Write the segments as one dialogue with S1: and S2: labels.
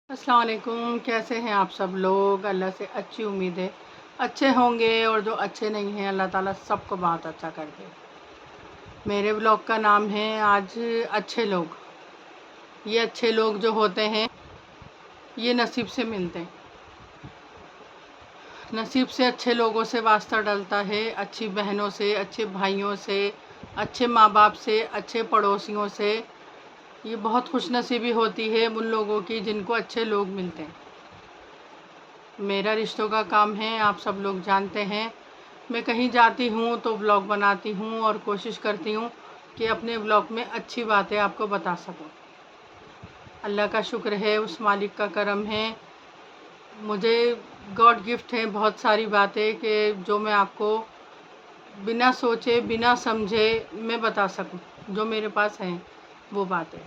S1: अस्सलाम वालेकुम। कैसे हैं आप सब लोग? अल्लाह से अच्छी उम्मीद है अच्छे होंगे, और जो अच्छे नहीं हैं अल्लाह ताला सबको बहुत अच्छा कर दे। मेरे ब्लॉग का नाम है आज अच्छे लोग। ये अच्छे लोग जो होते हैं ये नसीब से मिलते हैं। नसीब से अच्छे लोगों से वास्ता डलता है, अच्छी बहनों से, अच्छे भाइयों से, अच्छे माँ बाप से, अच्छे पड़ोसियों से। ये बहुत खुशनसीबी होती है उन लोगों की जिनको अच्छे लोग मिलते हैं। मेरा रिश्तों का काम है, आप सब लोग जानते हैं। मैं कहीं जाती हूँ तो व्लॉग बनाती हूँ और कोशिश करती हूँ कि अपने व्लॉग में अच्छी बातें आपको बता सकूँ। अल्लाह का शुक्र है, उस मालिक का करम है, मुझे गॉड गिफ्ट है बहुत सारी बातें कि जो मैं आपको बिना सोचे बिना समझे मैं बता सकूँ। जो मेरे पास हैं वो बातें।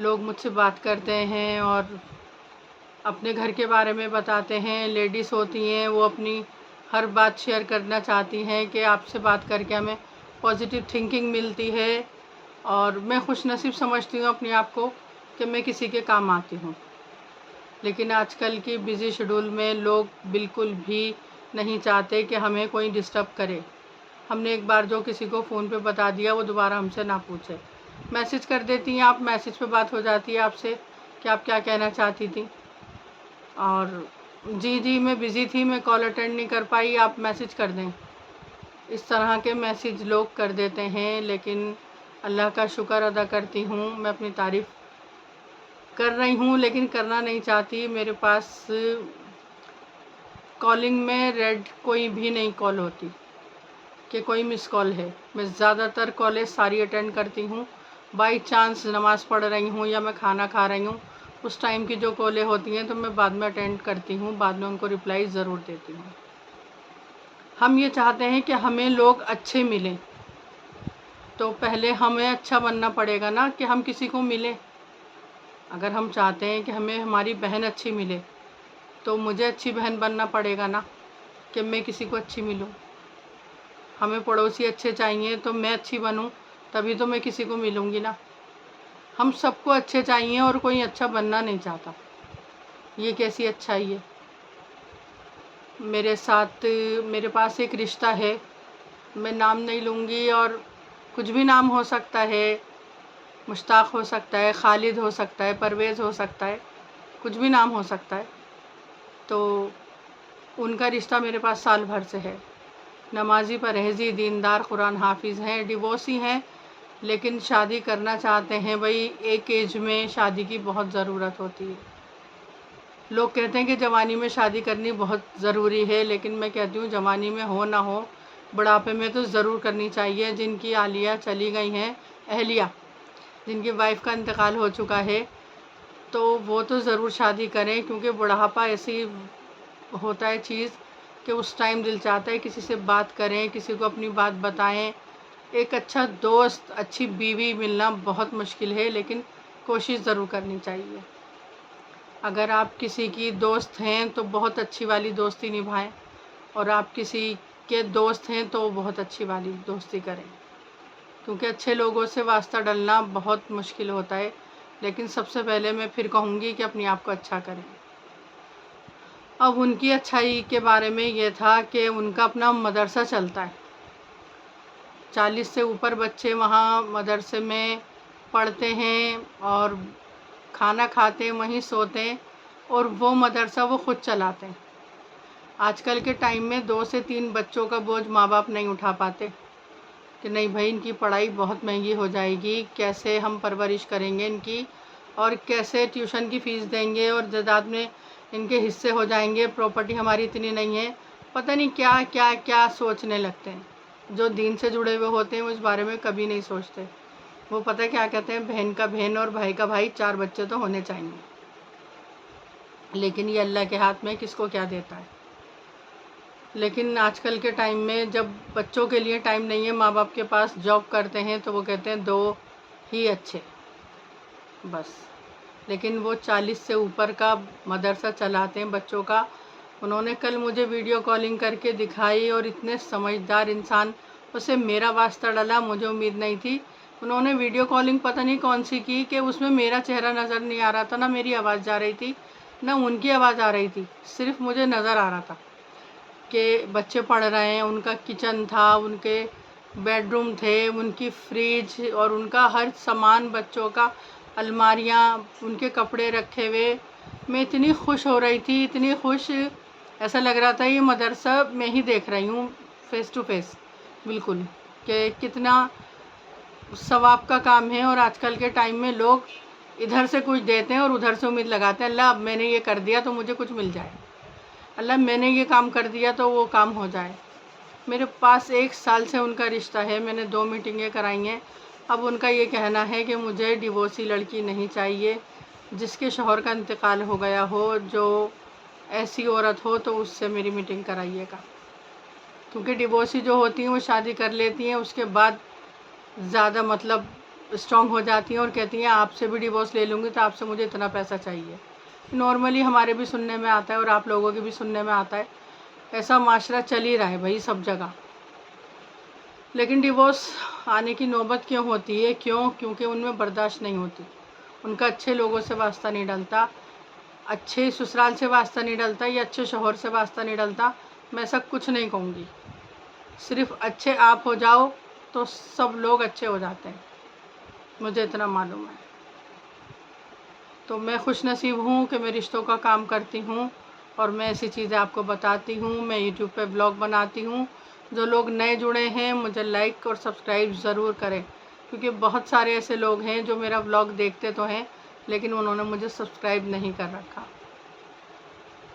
S1: लोग मुझसे बात करते हैं और अपने घर के बारे में बताते हैं। लेडीज़ होती हैं वो अपनी हर बात शेयर करना चाहती हैं कि आपसे बात करके हमें पॉजिटिव थिंकिंग मिलती है, और मैं खुशनसीब समझती हूँ अपने आप को कि मैं किसी के काम आती हूँ। लेकिन आजकल की बिज़ी शेड्यूल में लोग बिल्कुल भी नहीं चाहते कि हमें कोई डिस्टर्ब करे। हमने एक बार जो किसी को फ़ोन पे बता दिया वो दोबारा हमसे ना पूछे। मैसेज कर देती हैं आप, मैसेज पे बात हो जाती है आपसे कि आप क्या कहना चाहती थी। और जी मैं बिज़ी थी, मैं कॉल अटेंड नहीं कर पाई, आप मैसेज कर दें। इस तरह के मैसेज लोग कर देते हैं, लेकिन अल्लाह का शुक्र अदा करती हूँ, मैं अपनी तारीफ़ कर रही हूँ लेकिन करना नहीं चाहती। मेरे पास कॉलिंग में रेड कोई भी नहीं कॉल होती कि कोई मिस कॉल है। मैं ज़्यादातर कॉलेज सारी अटेंड करती हूँ। बाई चांस नमाज़ पढ़ रही हूँ या मैं खाना खा रही हूँ, उस टाइम की जो कॉलें होती हैं तो मैं बाद में अटेंड करती हूँ, बाद में उनको रिप्लाई ज़रूर देती हूँ। हम ये चाहते हैं कि हमें लोग अच्छे मिलें, तो पहले हमें अच्छा बनना पड़ेगा ना कि हम किसी को मिलें। अगर हम चाहते हैं कि हमें हमारी बहन अच्छी मिले तो मुझे अच्छी बहन बनना पड़ेगा ना कि मैं किसी को अच्छी मिलूं। हमें पड़ोसी अच्छे चाहिए तो मैं अच्छी बनूं, तभी तो मैं किसी को मिलूंगी ना। हम सबको अच्छे चाहिए और कोई अच्छा बनना नहीं चाहता। ये कैसी अच्छाई है? मेरे पास एक रिश्ता है, मैं नाम नहीं लूँगी, और कुछ भी नाम हो सकता है। मुश्ताक हो सकता है, खालिद हो सकता है, परवेज़ हो सकता है, कुछ भी नाम हो सकता है। तो उनका रिश्ता मेरे पास साल भर से है। नमाज़ी, परहेज़ी, दीनदार, कुरान हाफिज़ हैं, डिवोर्सी हैं, लेकिन शादी करना चाहते हैं। भाई एक एज में शादी की बहुत ज़रूरत होती है। लोग कहते हैं कि जवानी में शादी करनी बहुत ज़रूरी है, लेकिन मैं कहती हूँ जवानी में हो ना हो, बुढ़ापे में तो ज़रूर करनी चाहिए। जिनकी आलिया चली गई हैं, अहलिया, जिनकी वाइफ का इंतकाल हो चुका है, तो वो तो ज़रूर शादी करें, क्योंकि बुढ़ापा ऐसी होता है चीज़ कि उस टाइम दिल चाहता है किसी से बात करें, किसी को अपनी बात बताएं। एक अच्छा दोस्त, अच्छी बीवी मिलना बहुत मुश्किल है, लेकिन कोशिश ज़रूर करनी चाहिए। अगर आप किसी की दोस्त हैं तो बहुत अच्छी वाली दोस्ती निभाएं, और आप किसी के दोस्त हैं तो बहुत अच्छी वाली दोस्ती करें, क्योंकि अच्छे लोगों से वास्ता डलना बहुत मुश्किल होता है। लेकिन सबसे पहले मैं फिर कहूँगी कि अपने आप को अच्छा करें। अब उनकी अच्छाई के बारे में ये था कि उनका अपना मदरसा चलता है। 40 से ऊपर बच्चे वहाँ मदरसे में पढ़ते हैं और खाना खाते हैं, वहीं सोते हैं, और वो मदरसा वो ख़ुद चलाते हैं। आजकल के टाइम में 2 से 3 बच्चों का बोझ माँ बाप नहीं उठा पाते कि नहीं भाई इनकी पढ़ाई बहुत महंगी हो जाएगी, कैसे हम परवरिश करेंगे इनकी, और कैसे ट्यूशन की फ़ीस देंगे, और जायदाद में इनके हिस्से हो जाएंगे, प्रॉपर्टी हमारी इतनी नहीं है। पता नहीं क्या क्या क्या सोचने लगते हैं। जो दीन से जुड़े हुए होते हैं वो इस बारे में कभी नहीं सोचते। वो पता है क्या कहते हैं, बहन का बहन और भाई का भाई, 4 बच्चे तो होने चाहिए। लेकिन ये अल्लाह के हाथ में किसको क्या देता है। लेकिन आजकल के टाइम में जब बच्चों के लिए टाइम नहीं है, माँ बाप के पास, जॉब करते हैं, तो वो कहते हैं 2 ही अच्छे बस। लेकिन वो 40 से ऊपर का मदरसा चलाते हैं बच्चों का। उन्होंने कल मुझे वीडियो कॉलिंग करके दिखाई, और इतने समझदार इंसान, उससे मेरा वास्ता डला, मुझे उम्मीद नहीं थी। उन्होंने वीडियो कॉलिंग पता नहीं कौन सी की कि उसमें मेरा चेहरा नज़र नहीं आ रहा था, ना मेरी आवाज़ जा रही थी, ना उनकी आवाज़ आ रही थी। सिर्फ मुझे नज़र आ रहा था कि बच्चे पढ़ रहे हैं, उनका किचन था, उनके बेडरूम थे, उनकी फ्रिज और उनका हर सामान, बच्चों का अलमारियाँ, उनके कपड़े रखे हुए। मैं इतनी खुश हो रही थी, इतनी खुश, ऐसा लग रहा था ये मदरसा मैं ही देख रही हूँ फ़ेस टू फ़ेस बिल्कुल, कि कितना सवाब का काम है। और आजकल के टाइम में लोग इधर से कुछ देते हैं और उधर से उम्मीद लगाते हैं, अल्लाह अब मैंने ये कर दिया तो मुझे कुछ मिल जाए, अल्लाह मैंने ये काम कर दिया तो वो काम हो जाए। मेरे पास 1 साल से उनका रिश्ता है, मैंने 2 मीटिंगें कराई हैं। अब उनका ये कहना है कि मुझे डिवोर्सी लड़की नहीं चाहिए, जिसके शौहर का इंतकाल हो गया हो, जो ऐसी औरत हो तो उससे मेरी मीटिंग कराइएगा। क्योंकि डिवोर्सी जो होती हैं वो शादी कर लेती हैं, उसके बाद ज़्यादा मतलब स्ट्रॉन्ग हो जाती हैं और कहती हैं आपसे भी डिवोर्स ले लूँगी तो आपसे मुझे इतना पैसा चाहिए। नॉर्मली हमारे भी सुनने में आता है और आप लोगों के भी सुनने में आता है, ऐसा माशरा चल ही रहा है भाई सब जगह। लेकिन डिवोर्स आने की नौबत क्यों होती है? क्यों? क्योंकि उनमें बर्दाश्त नहीं होती, उनका अच्छे लोगों से वास्ता नहीं डलता, अच्छे ससुराल से वास्ता नहीं डलता या अच्छे शौहर से वास्ता नहीं डलता। मैं ऐसा कुछ नहीं कहूँगी, सिर्फ अच्छे आप हो जाओ तो सब लोग अच्छे हो जाते हैं, मुझे इतना मालूम है। तो मैं खुश नसीब हूँ कि मैं रिश्तों का काम करती हूँ और मैं ऐसी चीज़ें आपको बताती हूँ। मैं यूट्यूब पे ब्लॉग बनाती हूँ। जो लोग नए जुड़े हैं मुझे लाइक और सब्सक्राइब ज़रूर करें, क्योंकि बहुत सारे ऐसे लोग हैं जो मेरा ब्लॉग देखते तो हैं लेकिन उन्होंने मुझे सब्सक्राइब नहीं कर रखा।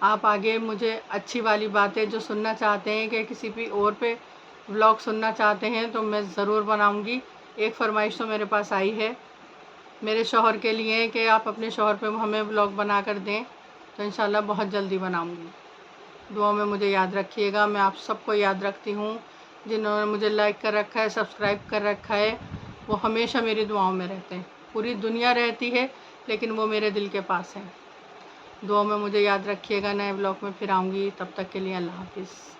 S1: आप आगे मुझे अच्छी वाली बातें जो सुनना चाहते हैं कि किसी भी और पे व्लॉग सुनना चाहते हैं तो मैं ज़रूर बनाऊंगी। एक फरमाइश तो मेरे पास आई है मेरे शौहर के लिए कि आप अपने शौहर पे हमें व्लॉग बना कर दें, तो इंशाल्लाह बहुत जल्दी बनाऊंगी। दुआ में मुझे याद रखिएगा। मैं आप सबको याद रखती हूँ, जिन्होंने मुझे लाइक कर रखा है, सब्सक्राइब कर रखा है, वो हमेशा मेरी दुआओं में रहते हैं। पूरी दुनिया रहती है लेकिन वो मेरे दिल के पास हैं। दुआ में मुझे याद रखिएगा। नए ब्लॉग में फिर आऊँगी, तब तक के लिए अल्लाह हाफ़िज़।